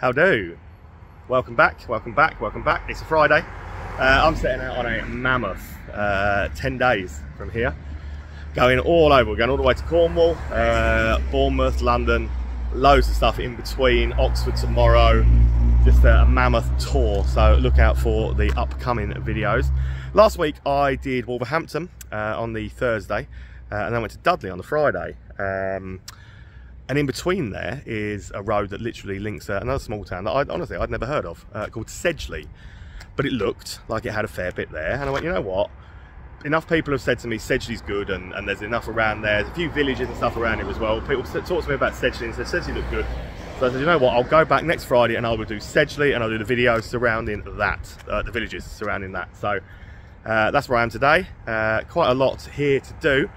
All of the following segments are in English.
How do? Welcome back, welcome back, welcome back. It's a Friday. I'm setting out on a mammoth 10 days from here. Going all over, we're going all the way to Cornwall, Bournemouth, London, loads of stuff in between, Oxford tomorrow. Just a mammoth tour, so look out for the upcoming videos. Last week I did Wolverhampton on the Thursday, and then went to Dudley on the Friday. And in between there is a road that literally links another small town that I'd never heard of, called Sedgley. But it looked like it had a fair bit there, and I went, you know what? Enough people have said to me Sedgley's good, and there's enough around there. There's a few villages and stuff around here as well. People talk to me about Sedgley and said Sedgley looked good. So I said, you know what? I'll go back next Friday and I will do Sedgley, and I'll do the video surrounding that, the villages surrounding that. So that's where I am today. Quite a lot here to do.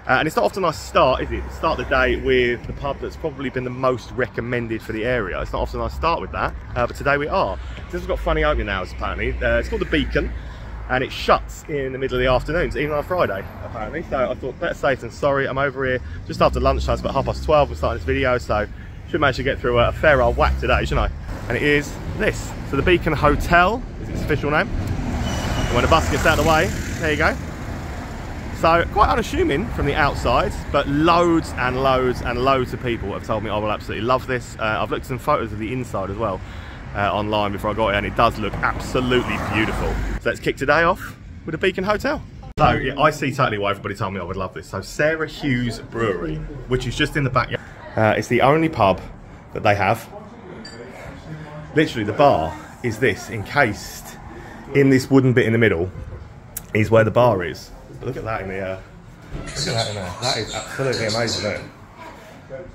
And it's not often I start, is it? Start the day with the pub that's probably been the most recommended for the area. It's not often I start with that, but today we are. This has got funny opening hours apparently. It's called the Beacon, and it shuts in the middle of the afternoons, even on a Friday apparently. So I thought better safe than sorry. I'm over here just after lunchtime. It's about 12:30. We're starting this video, so should manage to get through a fair old whack today, shouldn't I? And it is this. So the Beacon Hotel is its official name. And when the bus gets out of the way, there you go. So quite unassuming from the outside, but loads and loads and loads of people have told me I will absolutely love this. I've looked at some photos of the inside as well online before I got here, and it does look absolutely beautiful. So let's kick today off with the Beacon Hotel. So yeah, I see totally why everybody told me I would love this. So Sarah Hughes Brewery, which is just in the backyard. It's the only pub that they have. Literally the bar is this, encased in this wooden bit in the middle is where the bar is. But look at that in the look at that in there. That is absolutely amazing, isn't it?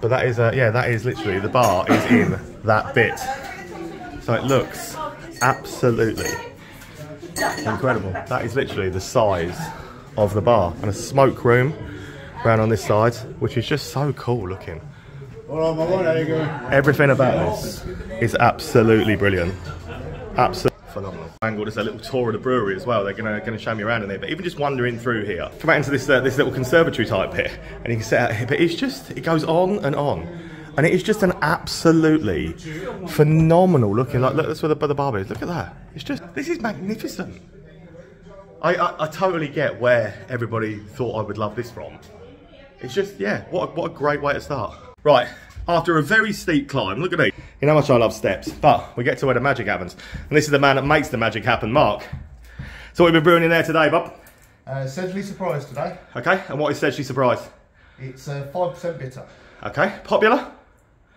But that is yeah, that is literally, the bar is in that bit. So it looks absolutely incredible. That is literally the size of the bar, and a smoke room around on this side, which is just so cool looking. Everything about this is absolutely brilliant. Absolutely phenomenal. Angle, there's a little tour of the brewery as well. They're gonna show me around in there. But even just wandering through here, come out into this this little conservatory type bit, and you can sit out here. But it's just, it goes on, and it is just an absolutely phenomenal looking. Like, look, that's where the bar is. Look at that. It's just, this is magnificent. I totally get where everybody thought I would love this from. It's just, yeah, what a great way to start. Right. After a very steep climb, look at me. You know how much I love steps, but we get to where the magic happens. And this is the man that makes the magic happen, Mark. So what have you been brewing in there today, Bob? Sedgley Surprise today. Okay, and what is Sedgley Surprise? It's 5% bitter. Okay, popular?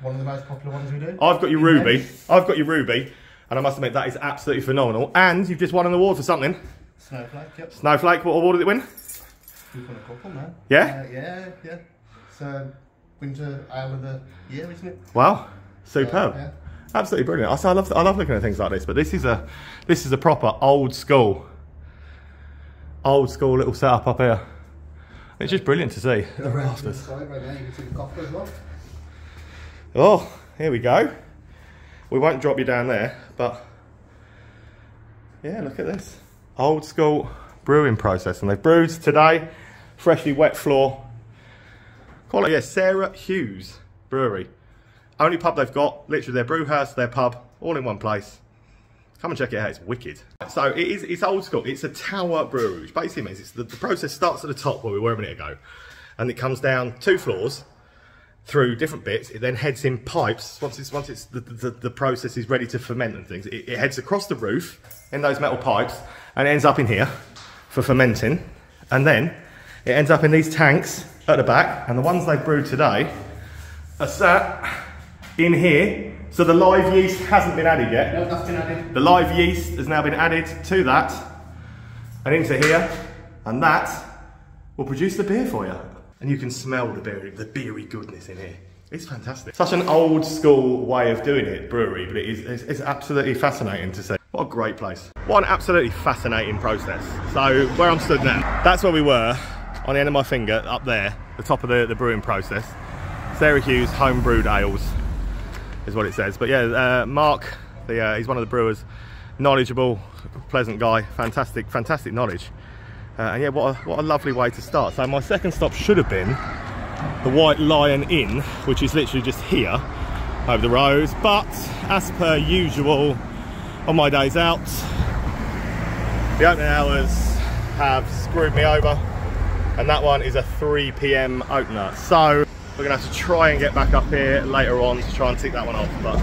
One of the most popular ones we do. I've got your Ruby. I've got your Ruby, and I must admit that is absolutely phenomenal. And you've just won an award for something. Snowflake, yep. Snowflake, what award did it win? We've won a couple, man. Yeah? Yeah. So, Winter Ale of the Year, isn't it? Wow, superb. Yeah. Absolutely brilliant. I love looking at things like this, but this is a proper old school little setup up here. It's just brilliant to see. The rafters. Oh, here we go. We won't drop you down there, but yeah, look at this. Old school brewing process, and they've brewed today, freshly wet floor. Call it, yeah, Sarah Hughes Brewery. Only pub they've got, literally their brew house, their pub, all in one place. Come and check it out, it's wicked. So it's old school, it's a tower brewery, which basically means it's the process starts at the top where we were a minute ago, and it comes down 2 floors through different bits. It then heads in pipes, once the process is ready to ferment and things, it heads across the roof in those metal pipes, and it ends up in here for fermenting, and then it ends up in these tanks at the back, and the ones they've brewed today are sat in here. So the live yeast hasn't been added yet. No, that's been added. The live yeast has now been added to that and into here, and that will produce the beer for you. And you can smell the beery goodness in here. It's fantastic. Such an old school way of doing it, brewery, but it's absolutely fascinating to see. What a great place. What an absolutely fascinating process. So where I'm stood now, that's where we were, on the end of my finger, up there, the top of the brewing process. Sarah Hughes Home Brewed Ales is what it says. But yeah, Mark, he's one of the brewers, knowledgeable, pleasant guy, fantastic knowledge. And yeah, what a lovely way to start. So my second stop should have been the White Lion Inn, which is literally just here. over the road. But as per usual on my days out, the opening hours have screwed me over, and that one is a 3 PM opener. So we're gonna have to try and get back up here later on to try and tick that one off, but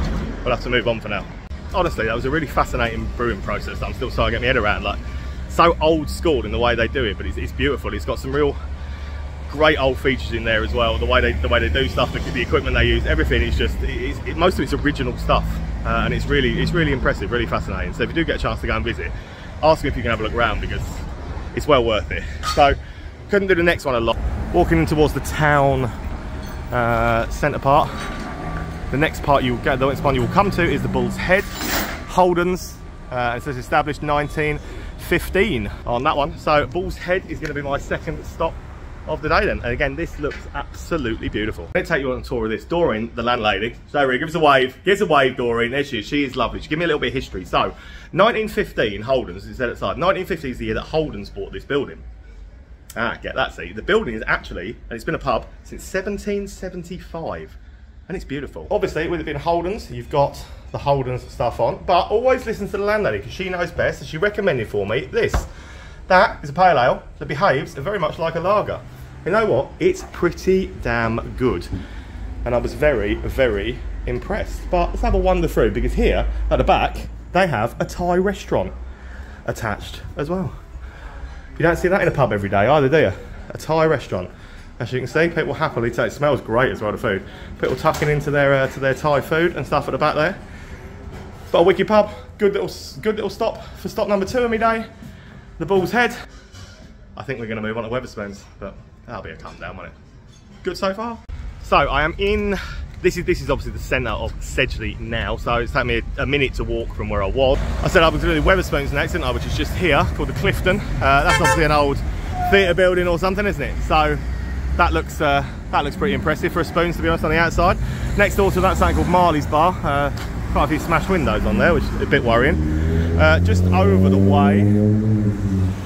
we'll have to move on for now. Honestly, that was a really fascinating brewing process that I'm still trying to get my head around. Like, so old school in the way they do it, but it's beautiful. It's got some real great old features in there as well. The way they do stuff, the equipment they use, everything is just most of it's original stuff, and it's really impressive, really fascinating. So if you do get a chance to go and visit, ask me if you can have a look around, because it's well worth it. So couldn't do the next one a lot. Walking in towards the town centre part. The next part the next one you will come to is the Bull's Head, Holden's. It says established 1915 on that one. So Bull's Head is going to be my second stop of the day then. And again, this looks absolutely beautiful. Let's take you on a tour of this. Doreen, the landlady, so give us a wave. Give us a wave, Doreen. There she is. She is lovely. She give me a little bit of history. So 1915, Holden's, it said outside. 1950 is the year that Holden's bought this building. Get that, see. The building is actually, and it's been a pub since 1775. And it's beautiful. Obviously, with it being Holden's, you've got the Holden's stuff on, but always listen to the landlady, because she knows best, and she recommended for me this. That is a pale ale that behaves very much like a lager. You know what? It's pretty damn good. And I was very, very impressed. But let's have a wander through, because here at the back, they have a Thai restaurant attached as well. You don't see that in a pub every day either, do you? A Thai restaurant. As you can see, people happily take. It smells great as well, the food. People tucking into their to their Thai food and stuff at the back there. But a wicked pub, good little stop for stop number 2 of my day. The Bull's Head. I think we're going to move on to Wetherspoons, but that'll be a come down, won't it? Good so far. So I am in. This is obviously the centre of Sedgley now, so it's taken me a minute to walk from where I was. I said I was going to do Wetherspoons next, didn't I? Which is just here, called the Clifton. That's obviously an old theatre building or something, isn't it? So that looks pretty impressive for a Spoons, to be honest, on the outside. Next door to that's something called Marley's Bar. Quite a few smashed windows on there, which is a bit worrying. Just over the way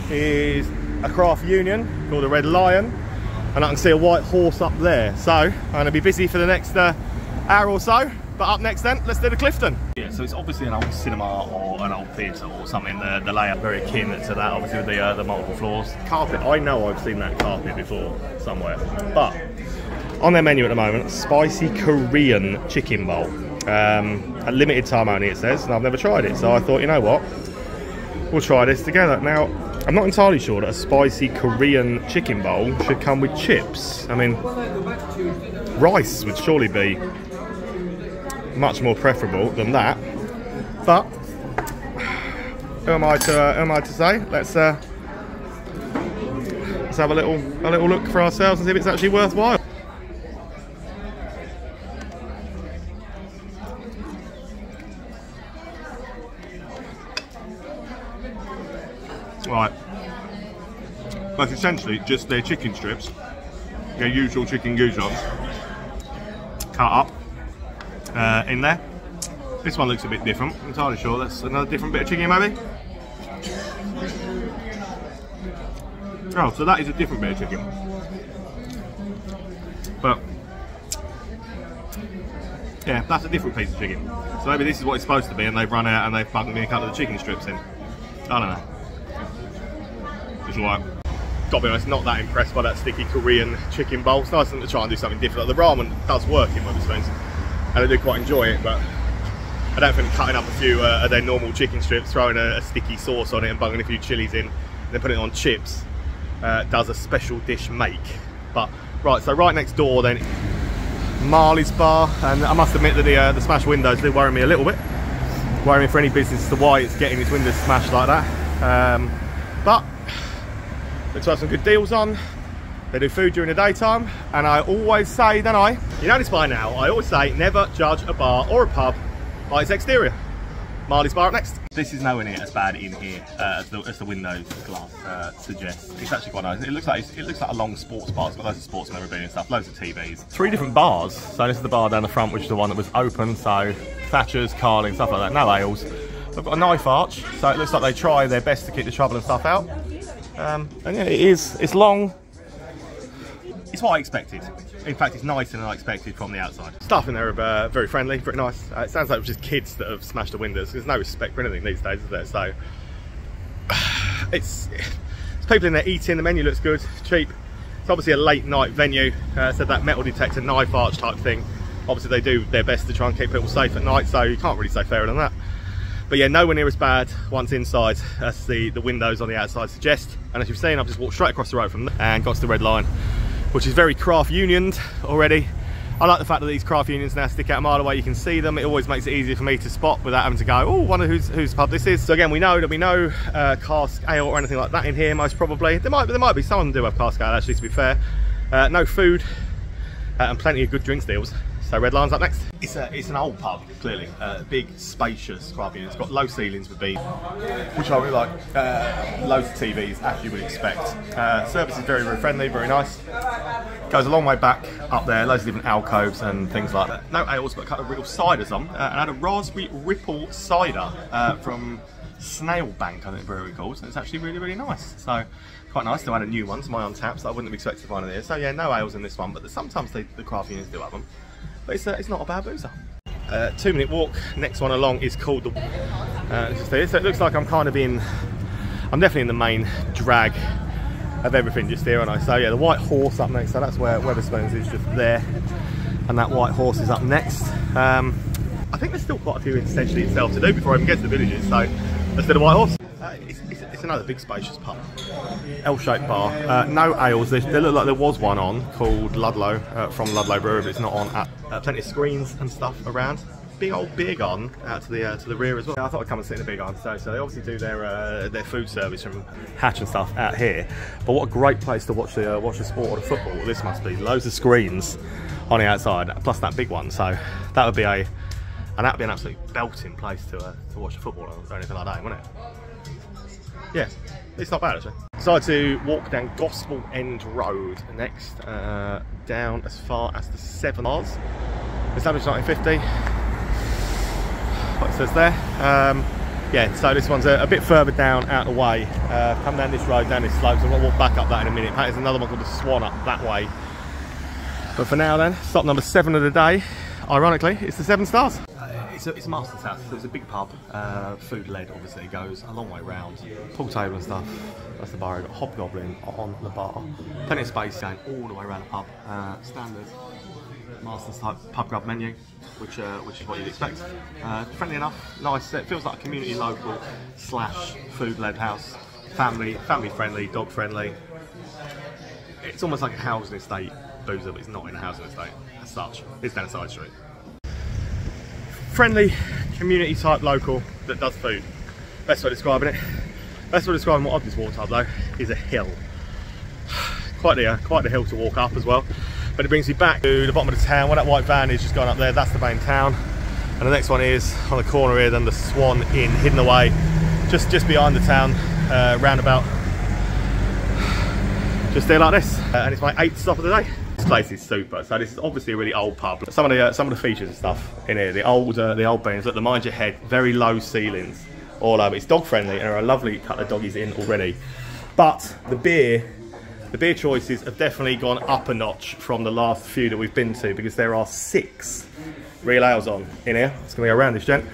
is a craft union called the Red Lion, and I can see a white horse up there. So I'm going to be busy for the next hour or so. But up next then, let's do the Clifton. Yeah, so it's obviously an old cinema or an old theatre or something. The layout very akin to that, obviously with the multiple floors. Carpet, I know I've seen that carpet before somewhere. But on their menu at the moment, spicy Korean chicken bowl. A limited time only, it says, and I've never tried it. So I thought, you know what, we'll try this together. Now, I'm not entirely sure that a spicy Korean chicken bowl should come with chips. I mean, rice would surely be much more preferable than that, but who am I to say? Let's have a little look for ourselves and see if it's actually worthwhile. Right, that's essentially just their chicken strips, their usual chicken goujons, cut up in there. This one looks a bit different. I'm entirely sure that's another different bit of chicken, maybe. Oh, so that is a different bit of chicken. But yeah, that's a different piece of chicken. So maybe this is what it's supposed to be, and they've run out and they've bugged me a couple of the chicken strips in. I don't know. Just like, gotta be honest, not that impressed by that sticky Korean chicken bowl. It's nice to try and do something different. Like, the ramen does work in Wetherspoons, and I do quite enjoy it, but I don't think cutting up a few of their normal chicken strips, throwing a sticky sauce on it and bugging a few chilies in, and then putting it on chips, does a special dish make. But right, so right next door then, Marley's Bar, and I must admit that the smashed windows do worry me a little bit. Worry me for any business as to why it's getting its windows smashed like that. But looks like some good deals on. They do food during the daytime, and I always say, don't I? You know this by now, I always say never judge a bar or a pub by its exterior. Marley's Bar up next. This is nowhere near as bad in here as the windows glass suggests. It's actually quite nice. It looks like a long sports bar. It's got loads of sports memorabilia and stuff, loads of TVs. 3 different bars. So this is the bar down the front, which is the one that was open. So Thatcher's, Carling, stuff like that. No ales. They've got a knife arch, so it looks like they try their best to keep the trouble and stuff out. And yeah, it's long. It's what I expected. In fact, it's nicer than I expected from the outside. Staff in there are very friendly, very nice. It sounds like it was just kids that have smashed the windows. There's no respect for anything these days, is there? So it's people in there eating. The menu looks good, cheap. It's obviously a late night venue. So that metal detector, knife arch type thing. Obviously they do their best to try and keep people safe at night, so you can't really say fairer than that. But yeah, nowhere near as bad once inside as the windows on the outside suggest. And as you've seen, I've just walked straight across the road from there and got to the red line, which is very craft unioned already. I like the fact that these craft unions now stick out a mile away. You can see them. It always makes it easier for me to spot without having to go, oh, wonder whose pub this is. So again, we know cask ale or anything like that in here, most probably. There might be, some do have cask ale actually, to be fair. No food and plenty of good drinks deals. So Red Line's up next. It's an old pub, clearly. Big, spacious craft unit. It's got low ceilings with beams, which I really like. Loads of TVs, as you would expect. Service is very, very friendly, very nice. Goes a long way back up there, loads of different alcoves and things like that. No ales, but a couple of real ciders on. And I had a raspberry ripple cider from Snail Bank, I think the brewery calls. And it's actually really, really nice. So quite nice to add a new one to my Untapped that I wouldn't have expected to find in here. So yeah, no ales in this one, but sometimes the craft unions do have them. But it's not a bad boozer. 2-minute walk. Next one along is called the. So it looks like I'm definitely in the main drag of everything just here, aren't I? So yeah, the White Horse up next. So that's where Wetherspoons is, just there, and that White Horse is up next. I think there's still quite a few in Sedgley itself to do before I even get to the villages. So let's do the White Horse. It's another big spacious pub. L-shaped bar. No ales. There looked like there was one on called Ludlow from Ludlow Brewery, but it's not on. Plenty of screens and stuff around. Big old beer garden out to the rear as well. I thought I'd come and sit in the beer garden today. So they obviously do their food service from Hatch and stuff out here. But what a great place to watch the sport or the football. This must be loads of screens on the outside, plus that big one. So that would be an absolute belting place to watch the football or anything like that, wouldn't it? Yeah, it's not bad actually. Decided to walk down Gospel End Road next, down as far as the 7 Rs. Established 1950. What it says there. Yeah, so this one's a bit further down out of the way. Come down this road, down this slope, so I'm going to walk back up that in a minute. There's another one called the Swan up that way. But for now then, stop number 7 of the day. Ironically, it's the 7 Stars. It's a master's house, so it's a big pub, food led obviously, it goes a long way round. Pool table and stuff, that's the bar. You've got Hobgoblin on the bar. Plenty of space going all the way around the pub. Standard master's type pub grub menu, which is what you'd expect. Friendly enough, nice, it feels like a community local / food led house. Family friendly, dog friendly. It's almost like a housing estate boozer, but it's not in a housing estate as such. It's down a side street. Friendly, community type local that does food. Best way of describing it. Best way of describing what I've just walked up though is a hill. Quite the hill to walk up as well. But it brings me back to the bottom of the town. Where that white van is just gone up there, that's the main town. And the next one is on the corner here, then the Swan Inn, hidden away just behind the town, roundabout. Just there like this. And it's my 8th stop of the day. This place is super. So this is obviously a really old pub. Some of the features and stuff in here, the old beams, look, the mind your head, very low ceilings all over. It's dog friendly, and there are a lovely couple of doggies in already. But the beer choices have definitely gone up a notch from the last few that we've been to, because there are 6 real ales on in here. It's gonna go around this gent.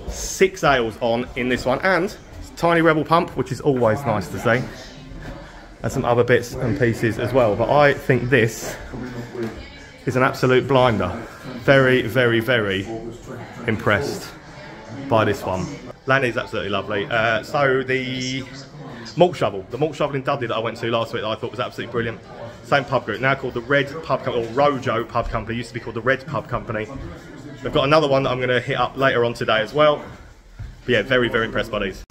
6 ales on in this one, and tiny Rebel Pump, which is always nice to see. And some other bits and pieces as well, but I think this is an absolute blinder. Very, very, very impressed by this one. Land is absolutely lovely. So the malt shovel in Dudley that I went to last week that I thought was absolutely brilliant. Same pub group, now called the Red Pub Company, or Rojo Pub Company. It used to be called the Red Pub Company. They've got another one that I'm going to hit up later on today as well. But yeah, very, very impressed by these.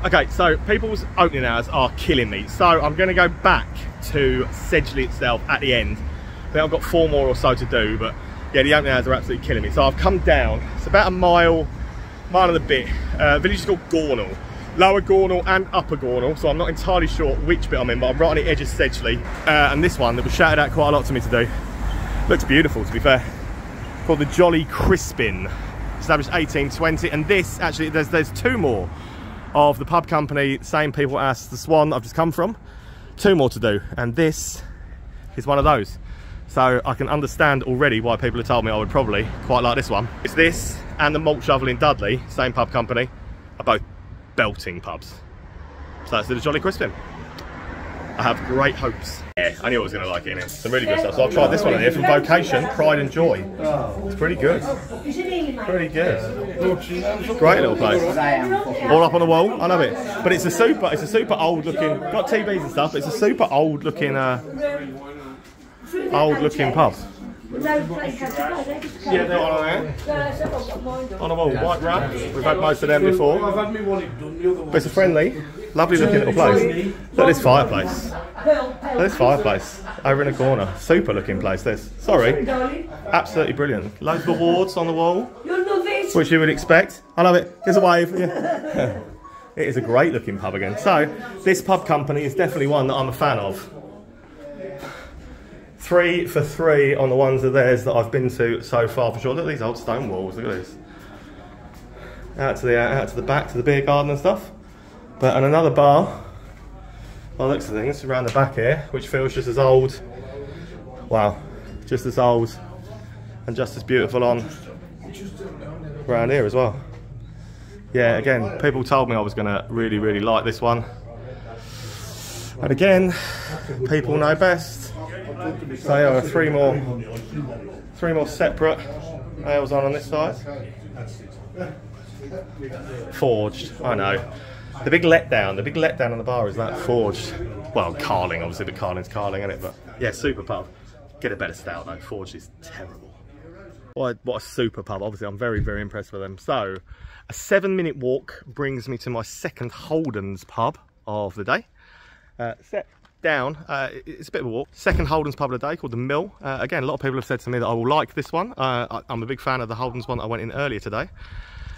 Okay, so people's opening hours are killing me. So I'm going to go back to Sedgley itself at the end. I think I've got 4 more or so to do, but yeah, the opening hours are absolutely killing me. So I've come down, it's about a mile and a bit. Village is called Gornal. Lower Gornal and Upper Gornal, so I'm not entirely sure which bit I'm in, but I'm right on the edge of Sedgley. And this one that was shouted out quite a lot to me to do. Looks beautiful, to be fair. Called the Jolly Crispin. Established 1820, and this, actually, there's 2 more of the pub company, same people as the Swan I've just come from. 2 more to do, and this is one of those. So I can understand already why people have told me I would probably quite like this one. It's this and the Malt Shovel in Dudley, same pub company, are both belting pubs. So that's the Jolly Crispin. I have great hopes. Yeah, I knew I was going to like it in it. Some really good stuff. So I've tried this one in here from Vocation, Pride and Joy. It's pretty good. Pretty good. Great little place. All up on the wall. I love it. But it's a super old looking, got TVs and stuff, but it's a super old looking pub. Yeah, they're on the wall, white wrap. We've had most of them before. But it's a friendly, lovely looking little place. Look at this fireplace. Look at this fireplace over in the corner. Super looking place this. Sorry. Absolutely brilliant. Loads of awards on the wall, which you would expect. I love it. Here's a wave. Yeah. It is a great looking pub again. So this pub company is definitely one that I'm a fan of. 3 for 3 on the ones of theirs that I've been to so far for sure. Look at these old stone walls, look at this. Out to the back, to the beer garden and stuff. But and another bar, by the looks of things, around the back here, which feels just as old. Wow, just as old and just as beautiful on around here as well. Yeah, again, people told me I was gonna really, really like this one. And again, people know best. So there are three more separate ales on this side. Forged, I know. The big letdown on the bar is that forged. Well, Carling, obviously, but Carling's Carling, isn't it? But yeah, super pub. Get a better stout though. Forged is terrible. What a super pub. Obviously, I'm very, very impressed with them. So, a 7-minute walk brings me to my second Holden's pub of the day. Set down, it's a bit of a walk. Second Holden's pub of the day, called the Mill. Again, a lot of people have said to me that I will like this one. I'm a big fan of the Holden's one that I went in earlier today,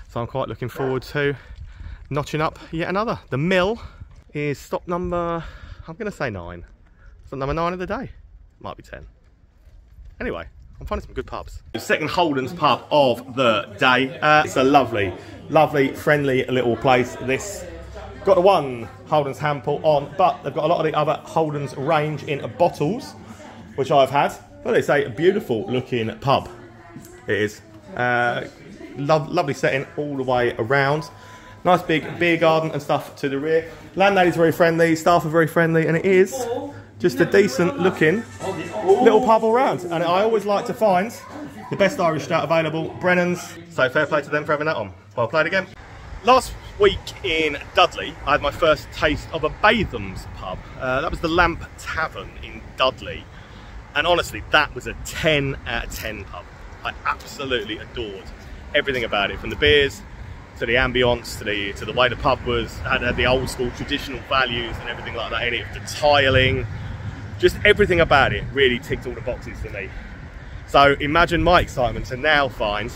so I'm quite looking forward to notching up yet another. The Mill is stop number, I'm going to say 9. Stop number 9 of the day. Might be 10. Anyway, I'm finding some good pubs. The second Holden's pub of the day. It's a lovely, lovely, friendly little place. This got the one Holden's hand pull on, but they've got a lot of the other Holden's range in bottles, which I've had. But it's a beautiful looking pub. It is. Lovely setting all the way around. Nice big beer garden and stuff to the rear. Landlady's very friendly, staff are very friendly, and it is just a decent looking little pub all round. And I always like to find the best Irish stout available, Brennan's. So fair play to them for having that on. Well played again. Last week in Dudley, I had my first taste of a Batham's pub. That was the Lamp Tavern in Dudley. And honestly, that was a 10 out of 10 pub. I absolutely adored everything about it, from the beers to the ambience to the way the pub was, had the old school traditional values and everything like that in it, the tiling, just everything about it really ticked all the boxes for me. So imagine my excitement to now find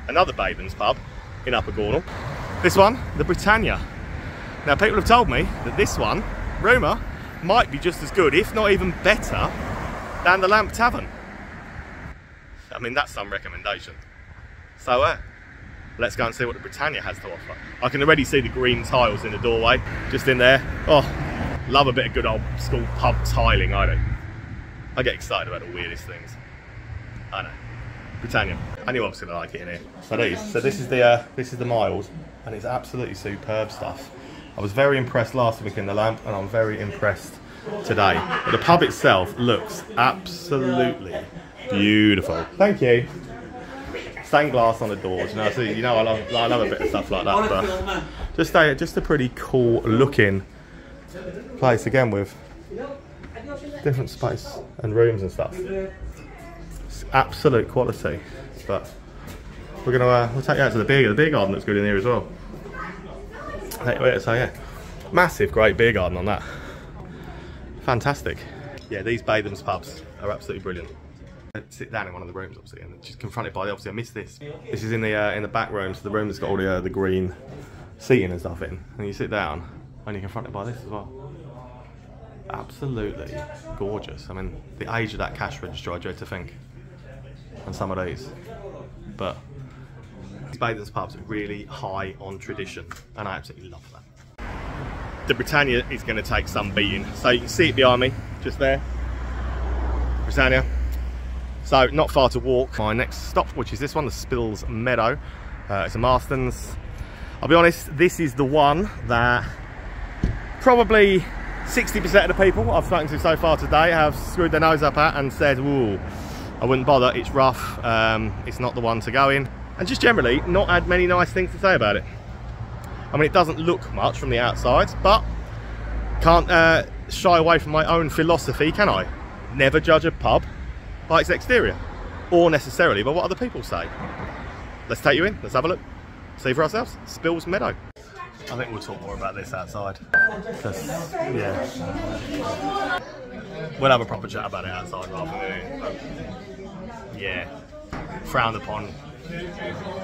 another Batham's pub in Upper Gornal. This one, the Britannia. Now people have told me that this one, rumour, might be just as good, if not even better, than the Lamp Tavern. I mean, that's some recommendation. So let's go and see what the Britannia has to offer. I can already see the green tiles in the doorway, just in there. Oh, love a bit of good old school pub tiling, I do. I get excited about the weirdest things. I know. Britannia. I knew I was going to like it in here. So this is the mild, and it's absolutely superb stuff. I was very impressed last week in the Lamp, and I'm very impressed today. But the pub itself looks absolutely beautiful. Thank you. Stained glass on the doors, you know. So you know I love a bit of stuff like that. But just a pretty cool looking place again, with different space and rooms and stuff. It's absolute quality. But we're gonna we'll take you out to the beer garden. Looks good in here as well. So yeah, massive, great beer garden on that. Fantastic. Yeah, these Batham's pubs are absolutely brilliant. Sit down in one of the rooms, obviously, and just confronted by obviously I missed this. This is in the back room, so the room that's got all the green seating and stuff in. And you sit down, and you're confronted by this as well. Absolutely gorgeous. I mean, the age of that cash register, I dread to think, on some of these. But these Batham's pubs are really high on tradition, and I absolutely love that. The Britannia is going to take some beating. So you can see it behind me, just there. Britannia. So not far to walk. My next stop, which is this one, the Spills Meadow. It's a Marston's. I'll be honest, this is the one that probably 60% of the people I've spoken to so far today have screwed their nose up at and said, ooh, I wouldn't bother, it's rough, it's not the one to go in. And just generally not had many nice things to say about it. I mean, it doesn't look much from the outside, but can't shy away from my own philosophy, can I? Never judge a pub by its exterior, or necessarily by what other people say. Let's take you in, let's have a look, see for ourselves. Spills Meadow. I think we'll talk more about this outside. Yeah. We'll have a proper chat about it outside rather than yeah. Frowned upon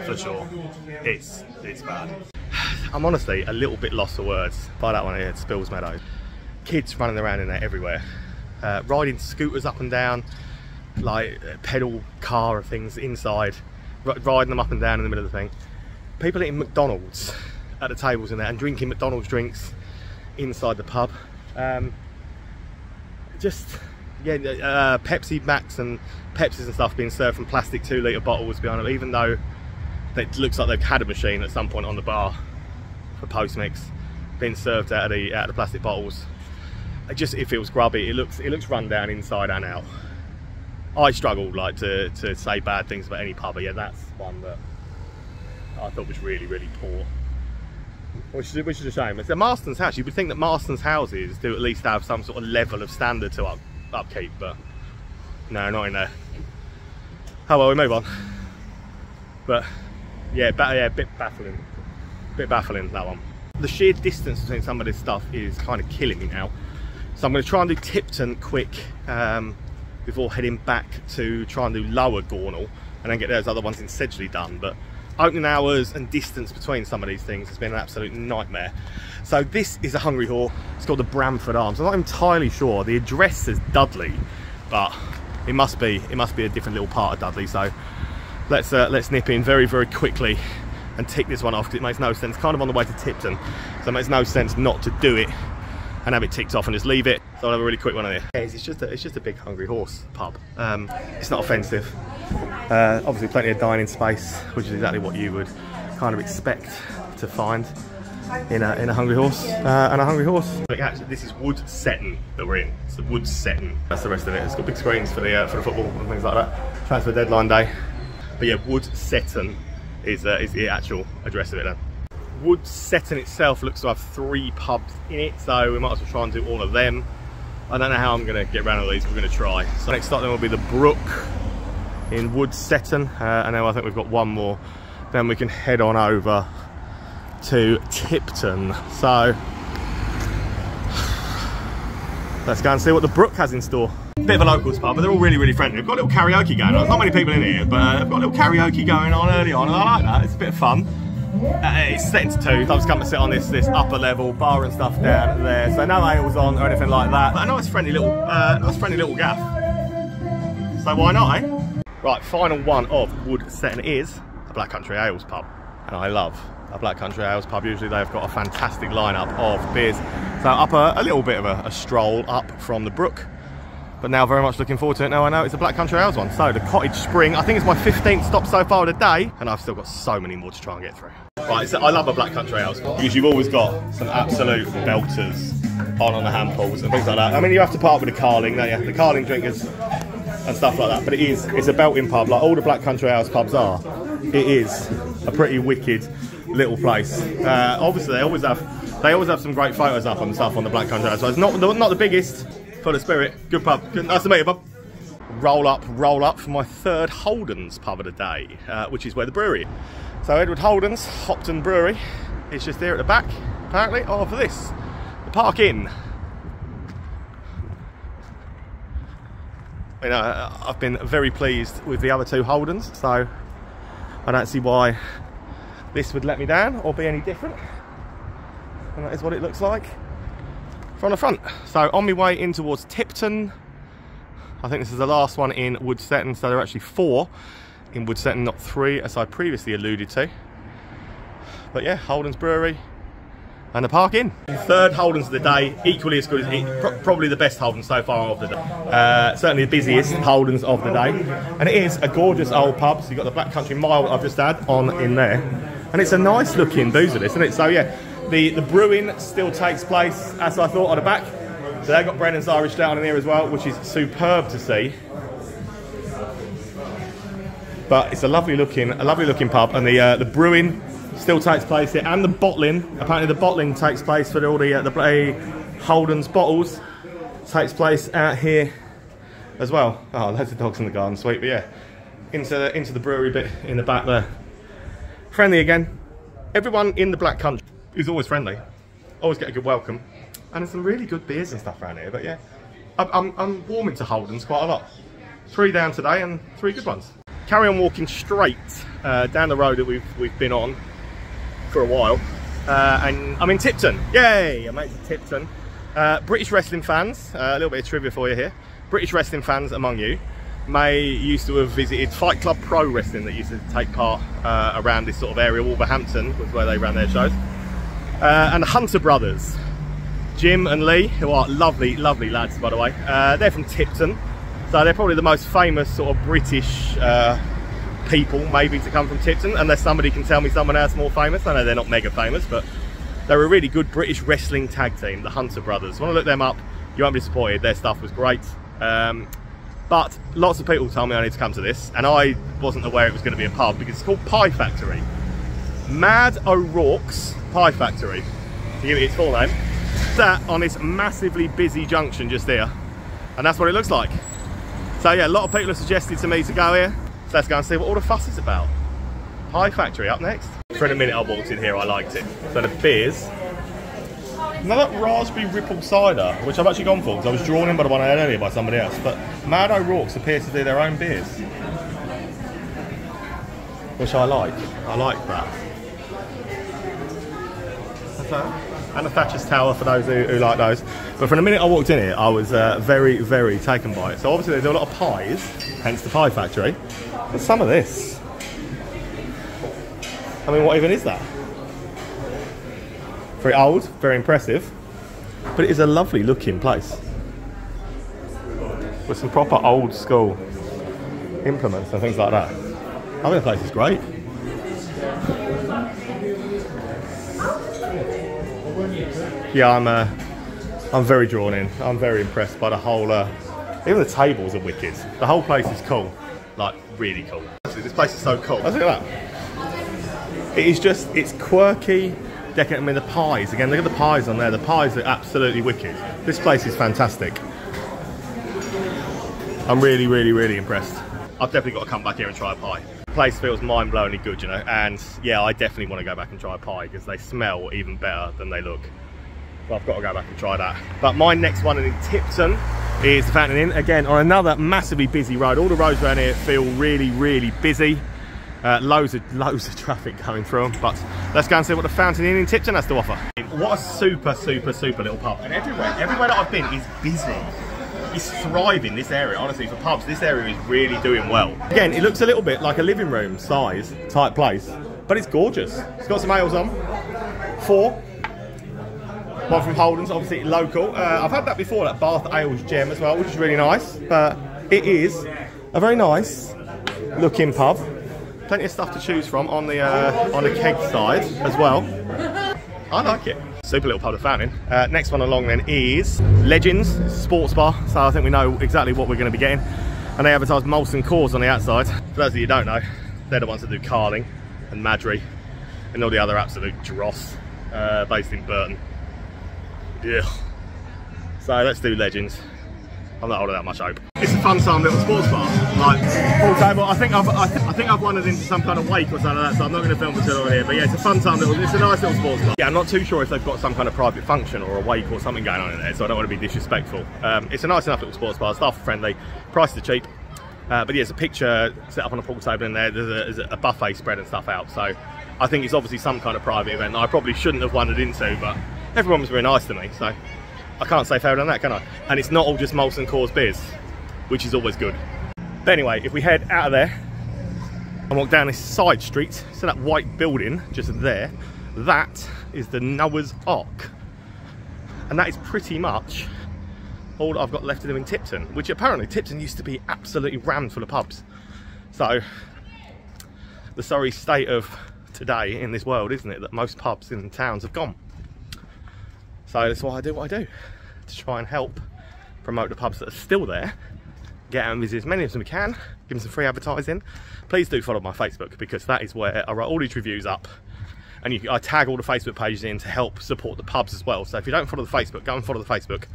for sure. It's bad. I'm honestly a little bit lost for words by that one here, Spills Meadow. Kids running around in there everywhere. Riding scooters up and down, like pedal car or things inside, riding them up and down in the middle of the thing. People eating McDonald's at the tables in there and drinking McDonald's drinks inside the pub. Pepsi Max and Pepsis and stuff being served from plastic 2-litre bottles behind them, even though it looks like they've had a machine at some point on the bar for post mix being served out of the plastic bottles. It feels grubby. It looks run down inside and out. I struggle like to say bad things about any pub, but yeah, that's one that I thought was really, really poor. Which is a shame. It's a Marston's house. You would think that Marston's houses do at least have some sort of level of standard to upkeep, but no, not in there. Oh well, we move on. But yeah, a bit baffling. Bit baffling, that one. The sheer distance between some of this stuff is kind of killing me now. So I'm going to try and do Tipton quick before heading back to try and do Lower Gornal and then get those other ones in Sedgley done. But opening hours and distance between some of these things has been an absolute nightmare. So this is a Hungry Horse. It's called the Bramford Arms. I'm not entirely sure. The address says Dudley, but it must be a different little part of Dudley. So let's nip in very, very quickly and tick this one off, because it makes no sense. Kind of on the way to Tipton, so it makes no sense not to do it and have it ticked off and just leave it. So I'll have a really quick one on here. It's just a big Hungry Horse pub. It's not offensive. Obviously plenty of dining space, which is exactly what you would kind of expect to find in a Hungry Horse. And a Hungry Horse. But actually, this is Woodsetton that we're in. It's the Woodsetton. That's the rest of it. It's got big screens for the football and things like that. Transfer deadline day. But yeah, Woodsetton is the actual address of it then. Woodsetton itself looks to have 3 pubs in it, so we might as well try and do all of them. I don't know how I'm going to get around all these, we're going to try. So next stop then will be the Brook in Woodsetton, and then I think we've got one more. Then we can head on over to Tipton. So let's go and see what the Brook has in store. Bit of a locals pub, but they're all really, really friendly. We've got a little karaoke going on. There's not many people in here, but they've got a little karaoke going on early on, and I like that. It's a bit of fun. It's set into 2, so I've just come to sit on this upper level bar and stuff down there. So no ales on or anything like that. But a nice friendly little gaff. So why not, eh? Right, final one of Woodsetton is a Black Country Ales pub, and I love a Black Country Ales pub. Usually they've got a fantastic lineup of beers. So up a little bit of a stroll up from the Brook. But now very much looking forward to it. Now I know it's a Black Country Ales one. So the Cottage Spring, I think it's my 15th stop so far of the day, and I've still got so many more to try and get through. Right, so I love a Black Country Ales because you've always got some absolute belters on the handpulls and things like that. I mean, you have to part with the Carling, don't you? The Carling drinkers and stuff like that. But it's a belting pub, like all the Black Country Ales pubs are. It is a pretty wicked little place. Obviously, they always have some great photos up and stuff on the Black Country Ales. So it's not the biggest. Full of spirit, good pub. Good, nice to meet you, bub. Roll up for my 3rd Holden's pub of the day, which is where the brewery. So Edward Holden's Hopton Brewery is just there at the back, apparently, of this, the Park Inn. You know, I've been very pleased with the other 2 Holden's, so I don't see why this would let me down or be any different. And that is what it looks like from the front. So on my way in towards Tipton. I think this is the last one in Woodsetton, so there are actually 4 in Woodsetton, not 3 as I previously alluded to. But yeah, Holden's Brewery, and the park in. Third Holdens of the day, equally as good as probably the best Holdens so far of the day. Certainly the busiest Holdens of the day, and it is a gorgeous old pub. So you've got the Black Country Mile I've just had on in there, and it's a nice looking boozer, this, isn't it? So yeah, the brewing still takes place as I thought on the back. So they've got Brennan's Irish Stout in here as well, which is superb to see. But it's a lovely looking pub, and the brewing still takes place here, and the bottling. Apparently, the bottling takes place for all the Holdens bottles takes place out here as well. Oh, loads of dogs in the garden, sweet. But yeah, into the brewery bit in the back there. Friendly again. Everyone in the Black Country is always friendly. Always get a good welcome, and there's some really good beers and stuff around here. But yeah, I'm warming to Holdens quite a lot. 3 down today and 3 good ones. Carry on walking straight down the road that we've been on for a while, and I'm in Tipton. Yay! I'm at Tipton. British wrestling fans, a little bit of trivia for you here. British wrestling fans among you may used to have visited Fight Club Pro Wrestling that used to take part around this sort of area. Wolverhampton was where they ran their shows. And the Hunter brothers, Jim and Lee, who are lovely, lovely lads, by the way. They're from Tipton, so they're probably the most famous sort of British people maybe to come from Tipton, unless somebody can tell me someone else more famous. I know they're not mega famous, but they're a really good British wrestling tag team, the Hunter brothers. Want to look them up, you won't be disappointed. Their stuff was great. But lots of people told me I need to come to this, and I wasn't aware it was going to be a pub, because it's called Pie Factory. Mad O'Rourke's Pie Factory, to give it its full name. That on this massively busy junction just here, and that's what it looks like. So yeah, a lot of people have suggested to me to go here. So let's go and see what all the fuss is about. Pie Factory up next. For a minute I walked in here, I liked it. So the beers. Another raspberry ripple cider, which I've actually gone for because I was drawn in by the one I had earlier by somebody else. But Mad O'Rourke's appear to do their own beers, which I like. I like that. That's that. And the Thatcher's Tower for those who like those. But from the minute I walked in here, I was very, very taken by it. So obviously they do a lot of pies, hence the Pie Factory. But some of this, I mean, what even is that? Very old, very impressive, but it is a lovely looking place with some proper old school implements and things like that. I think the place is great. Yeah, I'm very drawn in. I'm very impressed by the whole, even the tables are wicked. The whole place is cool, like really cool. Actually, this place is so cool. Look at that. It is just, it's quirky. I mean, the pies, again, look at the pies on there. The pies are absolutely wicked. This place is fantastic. I'm really, really, really impressed. I've definitely got to come back here and try a pie. The place feels mind-blowingly good, you know, and yeah, I definitely want to go back and try a pie because they smell even better than they look. So I've got to go back and try that. But my next one in Tipton is the Fountain Inn, again, on another massively busy road. All the roads around here feel really, really busy. Loads of traffic going through them, but let's go and see what the Fountain Inn in Tipton has to offer. What a super, super, super little pub. And everywhere that I've been is busy. It's thriving, this area, honestly, for pubs. This area is really doing well. Again, it looks a little bit like a living room size type place, but it's gorgeous. It's got some ales on. 4. One from Holdens, obviously local. I've had that before, that Bath Ales Gem as well, which is really nice. But it is a very nice looking pub. Plenty of stuff to choose from on the keg side as well. I like it. Super little pub, the Fountain. Next one along then is Legends Sports Bar. So I think we know exactly what we're going to be getting. And they advertise Molson Coors on the outside. For those of you who don't know, they're the ones that do Carling and Madry and all the other absolute dross based in Burton. Yeah. So let's do Legends. I'm not holding that much hope. It's a fun time little sports bar. Like pool table. I think I've wandered into some kind of wake or something like that, so I'm not going to film until over here. But yeah, it's a fun time little. It's a nice little sports bar. Yeah, I'm not too sure if they've got some kind of private function or a wake or something going on in there, so I don't want to be disrespectful. It's a nice enough little sports bar. Staff are friendly. Prices are cheap. But yeah, there's a picture set up on a pool table in there. There's a buffet spread and stuff out. So I think it's obviously some kind of private event that I probably shouldn't have wandered into, but everyone was very nice to me, so I can't say fairer than that, can I? And it's not all just Molson Coors beers, which is always good. But anyway, if we head out of there and walk down this side street, so that white building just there, that is the Noah's Ark. And that is pretty much all I've got left to do in Tipton, which apparently Tipton used to be absolutely rammed full of pubs. So, the sorry state of today in this world, isn't it, that most pubs in towns have gone. So that's why I do what I do, to try and help promote the pubs that are still there, get out and visit as many as we can, give them some free advertising. Please do follow my Facebook, because that is where I write all these reviews up, and I tag all the Facebook pages in to help support the pubs as well. So if you don't follow the Facebook, go and follow the Facebook,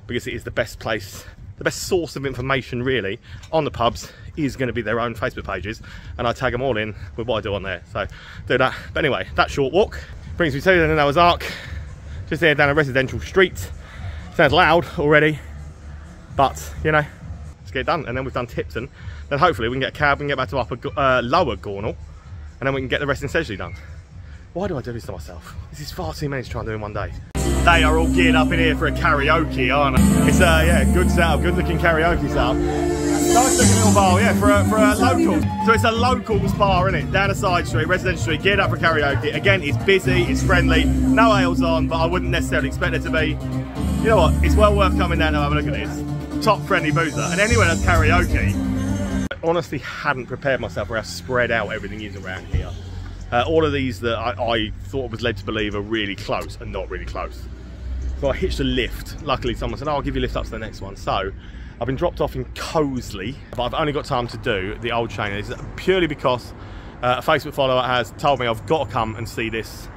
because it is the best place, the best source of information really on the pubs is going to be their own Facebook pages, and I tag them all in with what I do on there. So do that. But anyway, that short walk brings me to the Noah's Ark, just here down a residential street. Sounds loud already, but you know, let's get it done. And then we've done Tipton, then hopefully we can get a cab, we can get back to Lower Gornal, and then we can get the rest in Sedgley done. Why do I do this to myself? This is far too many to try and do in one day. They are all geared up in here for a karaoke, aren't they? It's a yeah, good setup, good looking karaoke setup. Nice looking little bar, yeah, for a local. So it's a locals bar, isn't it? Down a side street, residential street, geared up for karaoke. Again, it's busy, it's friendly, no ales on, but I wouldn't necessarily expect it to be. You know what? It's well worth coming down and have a look at this. Top friendly boozer, and anywhere that's karaoke. I honestly hadn't prepared myself for how spread out everything is around here. All of these that I thought was led to believe are really close are not really close. So I hitched a lift. Luckily someone said, oh, I'll give you a lift up to the next one. So I've been dropped off in Cosley, but I've only got time to do the Old Chain. It's purely because a Facebook follower has told me I've got to come and see this.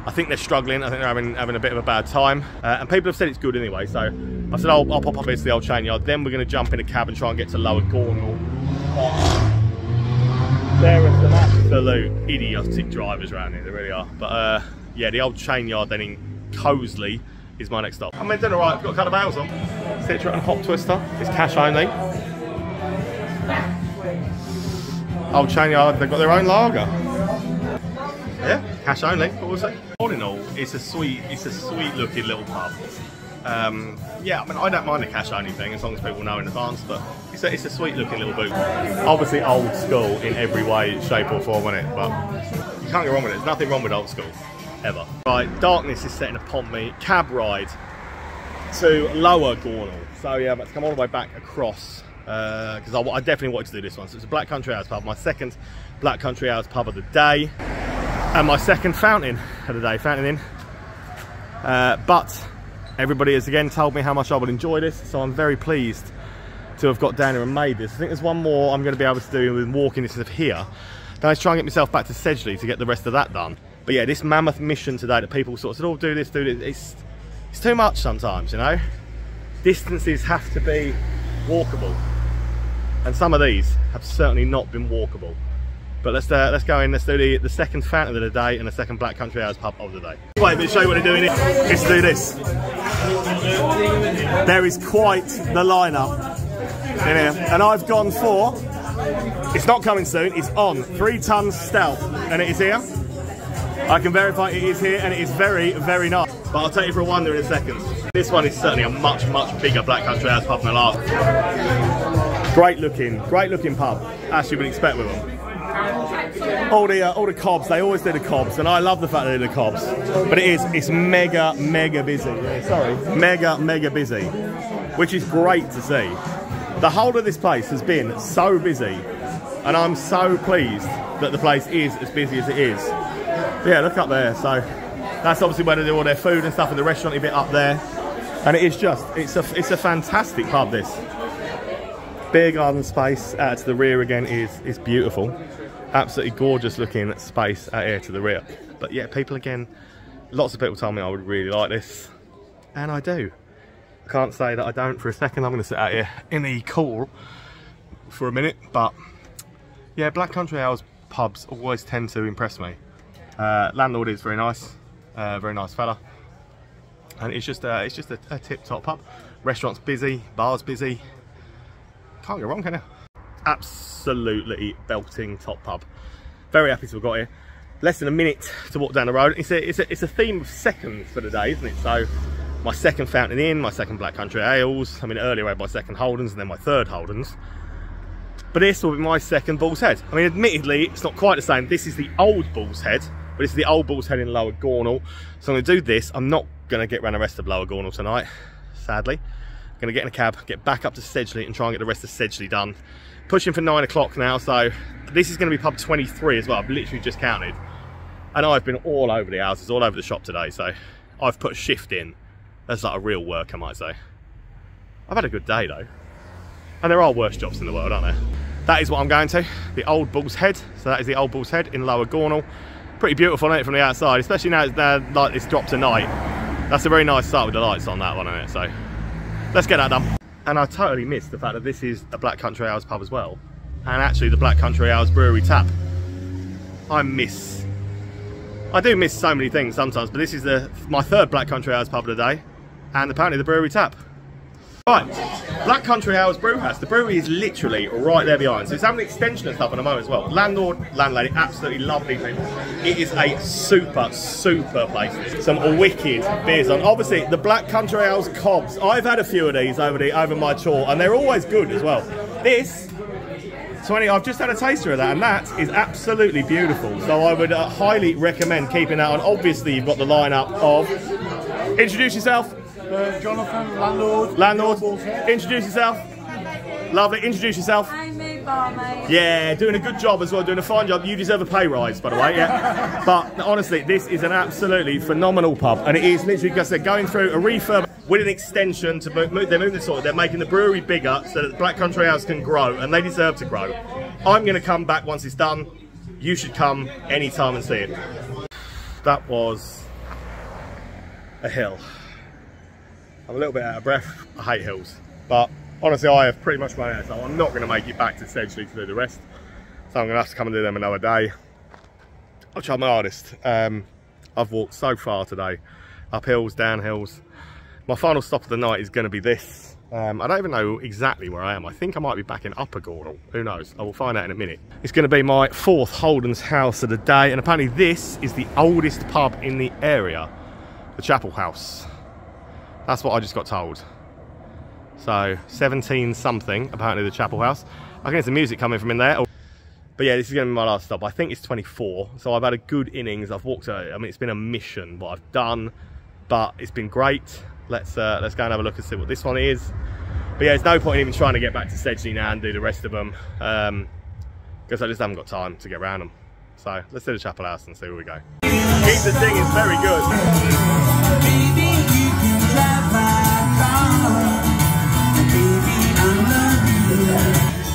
I think they're struggling. I think they're having a bit of a bad time. And people have said it's good anyway. So I said, I'll pop up here to the Old Chain Yard. Then we're going to jump in a cab and try and get to Lower Gornal. There are some absolute idiotic drivers around here, they really are. But yeah, the Old Chain Yard then in Cosley is my next stop. I'm doing alright, I've got a couple of ales on. Citra and Hop Twister, it's cash only. Old Chain Yard, they've got their own lager. Yeah, cash only, what was it? All in all, it's a sweet looking little pub. Yeah, I mean, I don't mind the cash only thing as long as people know in advance, but it's a sweet looking little booth. Obviously old school in every way, shape or form, isn't it? But you can't go wrong with it. There's nothing wrong with old school, ever. Right, darkness is setting upon me. Cab ride to Lower Gornal. So yeah, I'm about to come all the way back across, because I definitely wanted to do this one. So it's a Black Country Hours pub, my second Black Country Hours pub of the day, and my second fountain of the day, Fountain Inn. But everybody has again told me how much I would enjoy this, so I'm very pleased to have got down here and made this. I think there's one more I'm going to be able to do with walking this of here. Then I try and get myself back to Sedgley to get the rest of that done. But yeah, this mammoth mission today that people sort of said, oh, do this, it's too much sometimes, you know? Distances have to be walkable. And some of these have certainly not been walkable. But let's go in, let's do the second fountain of the day and the second Black Country Hours pub of the day. Wait, let me show you what they're doing here. Let's do this. There is quite the lineup in here. And I've gone for, it's not coming soon, it's on, 3 tons stout. And it is here. I can verify it is here and it is very, very nice. But I'll take you for a wander in a second. This one is certainly a much, much bigger Black Country Hours pub than the last. Great looking pub, as you would expect with them. All the cobs, they always do the cobs, and I love the fact they do the cobs. But it's mega busy. Yeah, sorry, mega busy, which is great to see. The whole of this place has been so busy, and I'm so pleased that the place is as busy as it is. Yeah, look up there. So that's obviously where they do all their food and stuff, and the restaurant a bit up there. And it is just, it's a fantastic pub. This beer garden space out to the rear again is beautiful. Absolutely gorgeous looking space out here to the rear. But yeah, people again, lots of people told me I would really like this, and I do. I can't say that I don't for a second. I'm going to sit out here in the cool for a minute, but yeah, Black Country Hours pubs always tend to impress me. Landlord is very nice fella, and it's just a tip-top pub. Restaurant's busy, bar's busy. Can't go wrong, can you? Absolutely belting top pub. Very happy to have got here. Less than a minute to walk down the road. It's a theme of seconds for the day, isn't it? So my second Fountain Inn, my second Black Country Ales. I mean, earlier I had my second Holdens and then my third Holdens. But this will be my second Bull's Head. I mean, admittedly, it's not quite the same. This is the old Bull's Head, But this is the Old Bull's Head in Lower Gornal. So I'm going to do this. I'm not going to get around the rest of Lower Gornal tonight, sadly. I'm going to get in a cab, get back up to Sedgley and try and get the rest of Sedgley done. Pushing for 9 o'clock now, so this is going to be pub 23 as well. I've literally just counted. And I've been all over the houses, all over the shop today, so I've put a shift in. That's like a real work, I might say. I've had a good day though. And there are worse jobs in the world, aren't there? That is what I'm going to, the Old Bull's Head. So that is the Old Bull's Head in Lower Gornal. Pretty beautiful, isn't it, from the outside, especially now it's like this drop tonight. That's a very nice start with the lights on that one, isn't it? So let's get that done. And I totally missed the fact that this is a Black Country Hours pub as well. And actually the Black Country Hours brewery tap. I do miss so many things sometimes, but this is my third Black Country Hours pub of the day. And apparently the brewery tap. Right, Black Country Hours brew house. The brewery is literally right there behind. So it's having an extension and stuff in a moment as well. Landlord, landlady, absolutely lovely people. It is a super, super place. Some wicked beers on. Obviously, the Black Country Hours cobs. I've had a few of these over my tour, and they're always good as well. This 20, I've just had a taster of that, and that is absolutely beautiful. So I would highly recommend keeping that on. Obviously, you've got the lineup of. Introduce yourself. Jonathan, landlord. Landlord, introduce yourself. Lovely, introduce yourself. I'm me, barmaid. Yeah, doing a good job as well, doing a fine job. You deserve a pay rise, by the way, yeah. But honestly, this is an absolutely phenomenal pub, and it is literally, because they're going through a refurb with an extension to move. They're moving the sort. They're making the brewery bigger so that Black Country House can grow, and they deserve to grow. I'm going to come back once it's done. You should come anytime and see it. That was a hill. I'm a little bit out of breath. I hate hills, but honestly I have pretty much run out, so I'm not going to make it back to Sedgley to do the rest, so I'm going to have to come and do them another day. I'll try my hardest. I've walked so far today, up hills, down hills. My final stop of the night is going to be this. I don't even know exactly where I am. I think I might be back in Upper Gornal, who knows, I will find out in a minute. It's going to be my 4th Holden's house of the day, and apparently this is the oldest pub in the area, the Chapel House. That's what I just got told. So 17 something, apparently, the Chapel House. I can hear some music coming from in there. But yeah, this is going to be my last stop. I think it's 24. So I've had a good innings. I've walked, I mean, it's been a mission what I've done, but it's been great. Let's go and have a look and see what this one is. But yeah, there's no point in even trying to get back to Sedgley now and do the rest of them, because I just haven't got time to get around them. So let's do the Chapel House and see where we go. Keep the Singing is very good.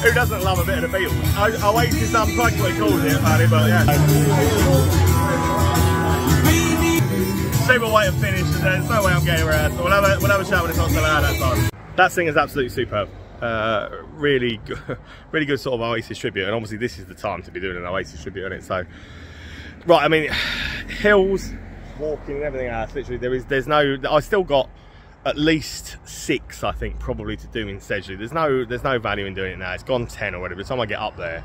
Who doesn't love a bit of the Beatles? Oasis Unplugged, what he calls it, apparently, but yeah. Super way to finish, and there's no way I'm getting around, so we'll have a chat when it's not so loud outside. That singer's absolutely superb. Really good sort of Oasis tribute, and obviously this is the time to be doing an Oasis tribute on it, so. Right, I mean, hills, walking and everything else, literally there's no, I still got at least 6, I think, probably to do in Sedgley. There's no value in doing it now. It's gone 10 or whatever. By the time I get up there,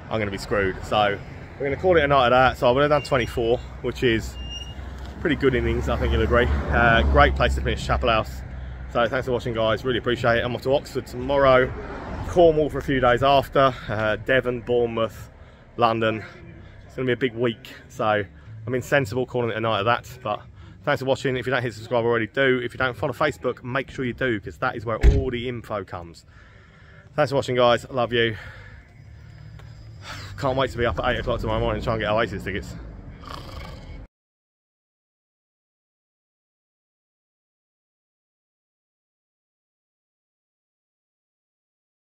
I'm going to be screwed. So we're going to call it a night of that. So I would have done 24, which is pretty good innings, I think you'll agree. Great place to finish Chapel House. So thanks for watching, guys. Really appreciate it. I'm off to Oxford tomorrow, Cornwall for a few days after, Devon, Bournemouth, London. It's going to be a big week. So I'm insensible calling it a night of that, but thanks for watching. If you don't hit subscribe already, do. If you don't follow Facebook, make sure you do, because that is where all the info comes. Thanks for watching, guys. I love you. Can't wait to be up at 8 o'clock tomorrow morning and try and get Oasis tickets.